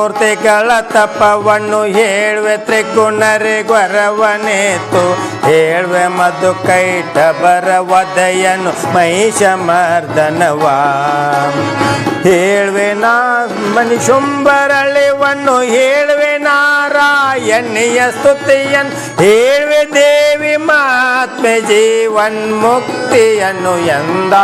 ಮೂರ್ತಿಗಳ ತಪವನ್ನು ಹೇಳುವೆ ತ್ರಿಗುಣರೆ ಗೊರವನೇತು ಹೇಳುವೆ ಮಧು ಕೈಟಭರ ವದಯನು ಮಹಿಷ ಮರ್ದನವ ಹೇಳುವೆ ನಾ ಮನಿಶುಂಭರಳಿವನ್ನು ಹೇಳುವೆ ನಾರಾಯಣಿಯ ಸ್ತುತಿಯನ್ನು ಹೇಳುವೆ ದೇವಿ ಮಹಾತ್ಮೆ ಜೀವನ್ ಮುಕ್ತಿಯನ್ನು ಎಂದ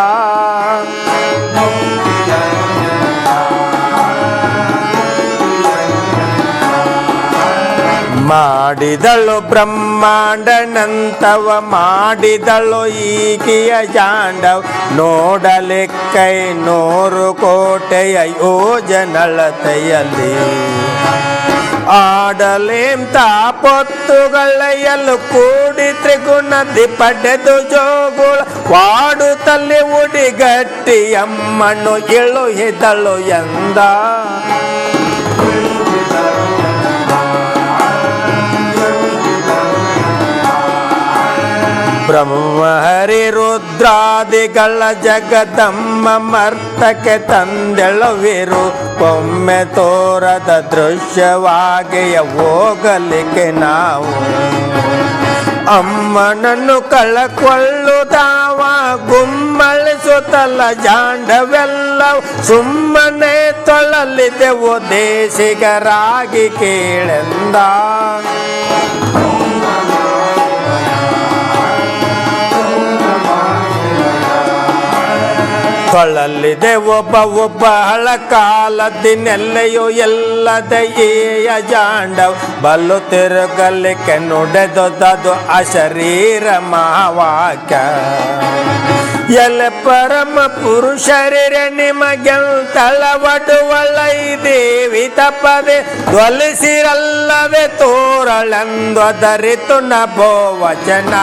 ಮಾಡಿದಳು ಬ್ರಹ್ಮಾಂಡನಂತವ ಮಾಡಿದಳು ಈಗಿಯ ಜಾಂಡವ್ ನೋಡಲಿಕ್ಕೈ 100 ಕೋಟೆಯ ಯೋಜನಳತೆಯಲ್ಲಿ ಆಡಲೇಂ ತಾಪೊತ್ತುಗಳೆಯಲು ಕೂಡಿ ತ್ರಿಗುಣದಿ ಪಡೆದು ಜೋಗುಳ ವಾಡುತ್ತಲ್ಲಿ ಉಡಿಗಟ್ಟಿ ಅಮ್ಮನು ಇಳುಹಿದಳು ಎಂದ ಬ್ರಹ್ಮ ಹರಿ ರುದ್ರಾದಿಗಳ ಜಗದಮ್ಮ ಮರ್ತಕ್ಕೆ ತಂದೆಳುವಿರು ಒಮ್ಮೆ ತೋರದ ದೃಶ್ಯವಾಗಿಯ ಹೋಗಲಿಕ್ಕೆ ನಾವು ಅಮ್ಮನನ್ನು ಕಳಕೊಳ್ಳುತ್ತಾವ ಗುಮ್ಮಳಿಸುತ್ತಲ್ಲ ಜಾಂಡವೆಲ್ಲವು ಸುಮ್ಮನೆ ತೊಳಲಿದೆವು ದೇಶಿಗರಾಗಿ ಕೇಳೆಂದ ತೊಳಲಿದೆ ಒಬ್ಬ ಹಳ ಕಾಲದಿನೆಲ್ಲೆಯೋ ಎಲ್ಲದೆಯ ಜಾಂಡವ್ ಬಲ್ಲು ತಿರುಗಲಿಕ್ಕೆ ನುಡೆದೊದದು ಅಶರೀರ ಮಹಾವಾಕ್ಯ ಎಲೆ ಪರಮ ಪುರುಷರಿರ ನಿಮಗೆಲ್ತಳವಡುವಳೈ ದೇವಿ ತಪ್ಪದೆ ಧ್ವಲಿಸಿರಲ್ಲವೇ ತೋರಳೆಂದು ಅದರಿತು ನಭೋ ವಚನ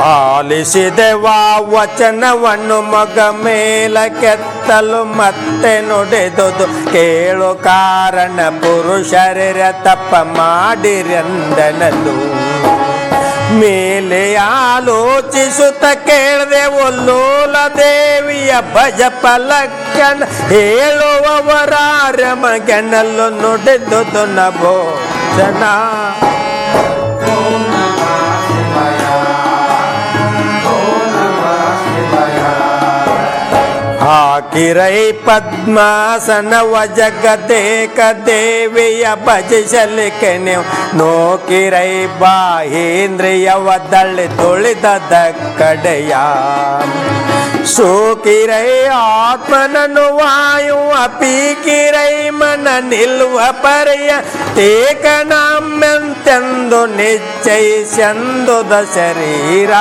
ಆಲಿಸಿದೆವಾ ವಚನವನ್ನು ಮಗ ಮೇಲ ಕೆತ್ತಲು ಮತ್ತೆ ನುಡಿದುದು ಕೇಳು ಕಾರಣ ಪುರುಷರಿರ ತಪ್ಪ ಮಾಡಿರೆಂದನದು ಮೇಲೆ ಆಲೋಚಿಸುತ್ತ ಕೇಳದೆ ಒಲ್ಲೋಲ ದೇವಿಯ ಭಜ ಪಲಕ್ಕನ ಹೇಳುವವರಾರ ಮಗನಲ್ಲೂ ನುಡಿದುದು ನಭೋ ಜನ ಹಾಕಿರೈ ಪದ್ಮಾಸನವ ಜಗದೇಕ ದೇವಿಯ ಭಜಿಸಲಿಕ್ಕೆ ನೀವು ನೋಕಿರೈ ಬಾಹೇಂದ್ರಿಯವ ದಳ್ಳಿ ತುಳಿದ ಕಡೆಯ ಸೋಕಿರೈ ಆತ್ಮನನು ವಾಯು ಅಪೀಕಿರೈ ಮನ ನಿಲ್ವ ಪರ್ಯ ತೇಕನಾಮ್ಯಂತೆಂದು ನಿಶ್ಚಯಿಸೆಂದುದ ಶರೀರ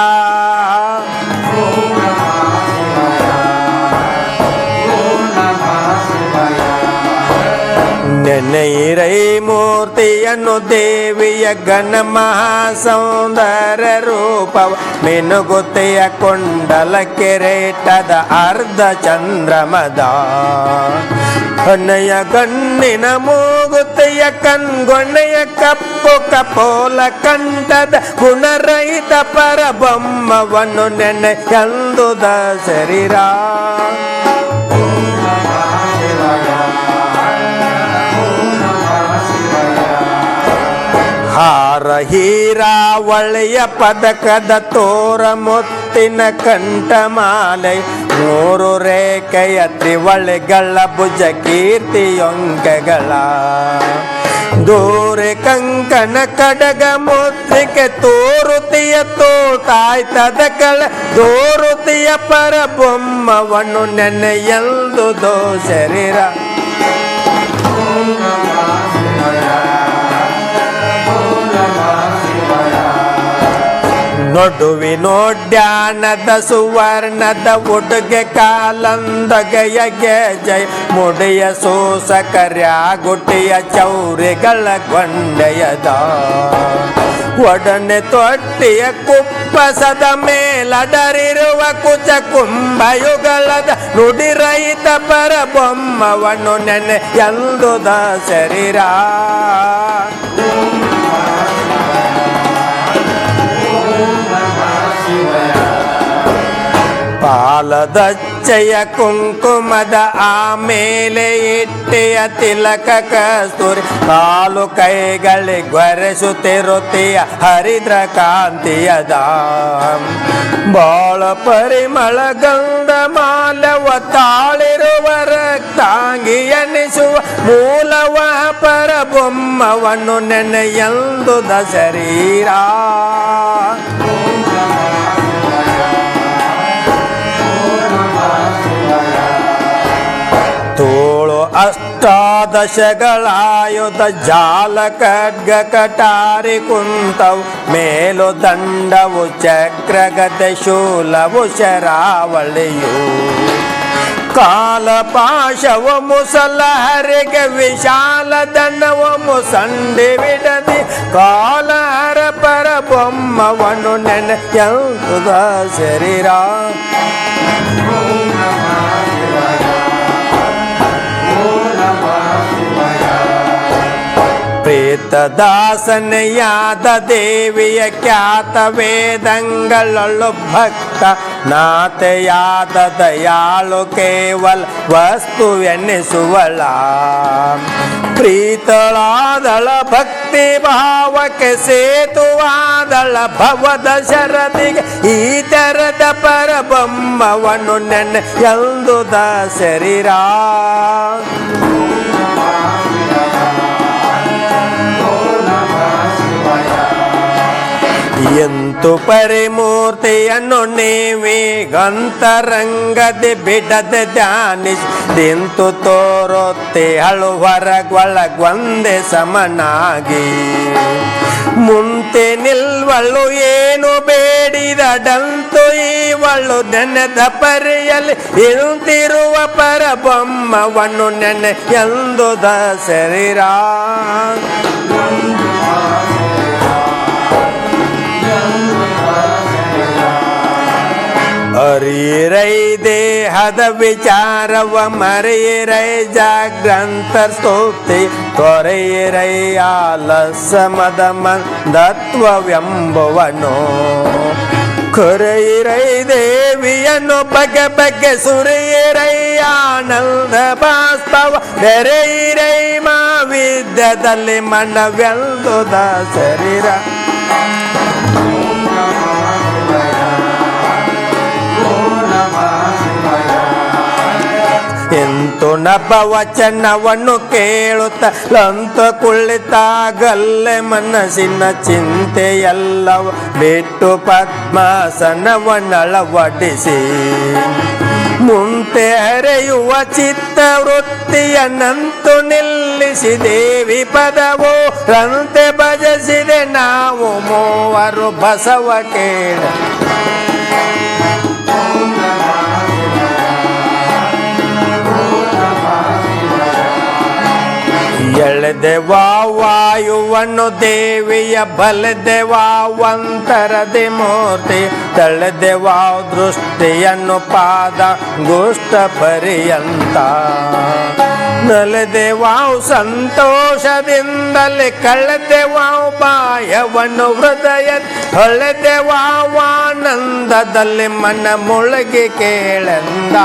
ನೆನೆಯಿರೈ ಮೂರ್ತಿಯನ್ನು ದೇವಿಯ ಘನ ಮಹಾಸೌಂದರ್ಯ ರೂಪವ ಮಿನುಗುತ್ತೆಯ ಕೊಂಡಲ ಕೆರೆಟದ ಅರ್ಧ ಚಂದ್ರಮದ ಹೊನ್ನೆಯ ಗಣ್ಣಿನ ಮೂಗುತ್ತೆಯ ಕಣ್ಗೊಣ್ಣೆಯ ಕಪ್ಪು ಕಪೋಲ ಕಂಠದ ಗುಣರಹಿತ ಪರಬೊಮ್ಮವನ್ನು ನೆನೆಯಂದುದ ಶರೀರ ಹಾರ ಹೀರಾವಳಿಯ ಪದಕದ ತೋರ ಮುತ್ತಿನ ಕಂಠಮಾಲೆ 3 ರೇಖೆಯ ತ್ರಿವಳಿಗಳ ಭುಜ ಕೀರ್ತಿಯೊಂಗಗಳ ದೂರೆ ಕಂಕಣ ಕಡಗ ಮುದ್ರಿಕೆ ತೋರುತಿಯ ತೋಟಾಯ್ತದ ಕಳ ದೋರುತಿಯ ಪರಬೊಮ್ಮವನ್ನು ನೆನೆಯಲ್ದುದೋ ಶರೀರ ನಡುವಿನೋಡ್ಯಾನದ ಸುವರ್ಣದ ಉಡುಗೆ ಕಾಲಂದಗೆಯ ಗೆಜಯ ಮುಡಿಯ ಸೋಸಕರ್ಯ ಗುಟಿಯ ಚೌರಿಗಳ ಗೊಂಡೆಯದ ಒಡನೆ ತೊಟ್ಟಿಯ ಕುಪ್ಪಸದ ಮೇಲಡರಿರುವ ಕುಚ ಕುಂಭಯುಗಳದ ನುಡಿರಹಿತ ಪರಬೊಮ್ಮವನ್ನು ನೆನೆ ಎಂದುದ ಶರೀರ ಗಾಲದಚ್ಚೆಯ ಕುಂಕುಮದ ಆಮೇಲೆ ಇಟ್ಟೆಯ ತಿಲಕ ಕಸ್ತೂರಿ ಕಾಲು ಕೈಗಳಿಗೆ ಗೊರೆಸುತ್ತಿರುತ್ತೀಯ ಹರಿದ್ರ ಕಾಂತಿಯದ ಬಾಳ ಪರಿಮಳ ಗಂಧ ಮಾಲವ ತಾಳಿರುವ ರಕ್ತಾಂಗಿ ಎನಿಸುವ ಮೂಲವ ಪರಬೊಮ್ಮವನ್ನು ನೆನೆಯಂದುದ ಶರೀರ ತೋಳು ಅಷ್ಟಾದಶಗಳಾಯುಧ ಜಾಲ ಖಡ್ಗ ಕಟಾರಿ ಕುಂತವು ಮೇಲು ದಂಡವು ಚಕ್ರಗತೆ ಶೂಲವು ಶರಾವಳಿಯು ಕಾಲ ಪಾಶವ ಮುಸಲ ಹರಿಗೆ ವಿಶಾಲ ದಂಡವ ಮುಸಂಡಿ ಬಿಡದಿ ಕಾಲಹರ ಪರ ಬೊಮ್ಮವನ್ನು ನೆನೆಯಂದುದ ಶರೀರ ಪ್ರೇತದಾಸನೆಯಾದ ದೇವಿಯ ಖ್ಯಾತ ವೇದಂಗಳೊಳ್ಳು ಭಕ್ತ ನಾತೆಯಾದ ದಯಾಳು ಕೇವಲ ವಸ್ತುವೆನ್ನಿಸುವಳ ಪ್ರೀತಳಾದಳ ಭಕ್ತಿ ಭಾವಕ್ಕೆ ಸೇತುವಾದಳ ಭವದ ಶರದಿಗೆ ಈ ತೆರದ ಪರಬೊಮ್ಮವನ್ನು ನೆನೆಯಂದುದ ಶರೀರ ಎಂತು ಪರಿಮೂರ್ತಿಯನ್ನು ನೀವೀಗಂತರಂಗದೆ ಬಿಡದೆ ಧ್ಯಾನಿಸಿಂತು ತೋರುತ್ತೆ ಹೊರಗೊಳಗೊಂದೆ ಸಮನಾಗಿ ಮುಂತೆ ನಿಲ್ವಳು ಏನು ಬೇಡಿದಡಂತು ಇವಳು ನೆನೆದ ಪರಿಯಲ್ಲಿ ಇರುತ್ತಿರುವ ಪರಬೊಮ್ಮವನ್ನು ನೆನೆಯಂದುದ ಶರೀರ ಅರಿರೈ ದೇಹದ ವಿಚಾರವ ಮರೆಯಿರೈ ಜಾಗ್ರಂತ ಸ್ತೋತಿ ತೊರೆಯಿರೈ ಆಲಸಮದ ಮಂದತ್ವವೆಂಬುವನು ಕೊರೆಯಿರೈ ದೇವಿಯನ್ನು ಬಗೆ ಬಗೆ ಸುರಿಯಿರೈ ಆನಂದ ಬಾಸ್ತವ ಬೆರೆಯಿರೈ ಮಾವಿದ್ಯದಲ್ಲಿ ಮನವೆಂದುದ ಶರೀರ ಎಂತು ನಭವಚನವನ್ನು ಕೇಳುತ್ತ ಲಂತ ಕುಳಿತಾಗಲ್ಲೇ ಮನಸ್ಸಿನ ಚಿಂತೆಯಲ್ಲವ ಬಿಟ್ಟು ಪದ್ಮಾಸನವನ್ನಳವಡಿಸಿ ಮುಂತೆ ಹರೆಯುವ ಚಿತ್ತವೃತ್ತಿಯನ್ನಂತು ನಿಲ್ಲಿಸಿ ದೇವಿ ಪದವು ರಂತೆ ಭಜಿಸಿದೆ ನಾವು ಮೂವರು ಬಸವ ಕೇಳ ಎಳೆದೆವಾ ವಾಯುವನ್ನು ದೇವಿಯ ಬಲದೆವಾವಂತರದೆ ಮೂರ್ತಿ ತಳೆದೆವಾ ದೃಷ್ಟಿಯನ್ನು ಪಾದ ಗೋಷ್ಠ ಪರ್ಯಂತ ನಲೆದೆವಾವು ಸಂತೋಷದಿಂದಲೇ ಕಳೆದೆವಾವು ಬಾಯವನ್ನು ಹೃದಯ ಹೊಳೆದೆವಾವು ಆನಂದದಲ್ಲಿ ಮನ ಮುಳುಗಿ ಕೇಳೆಂದ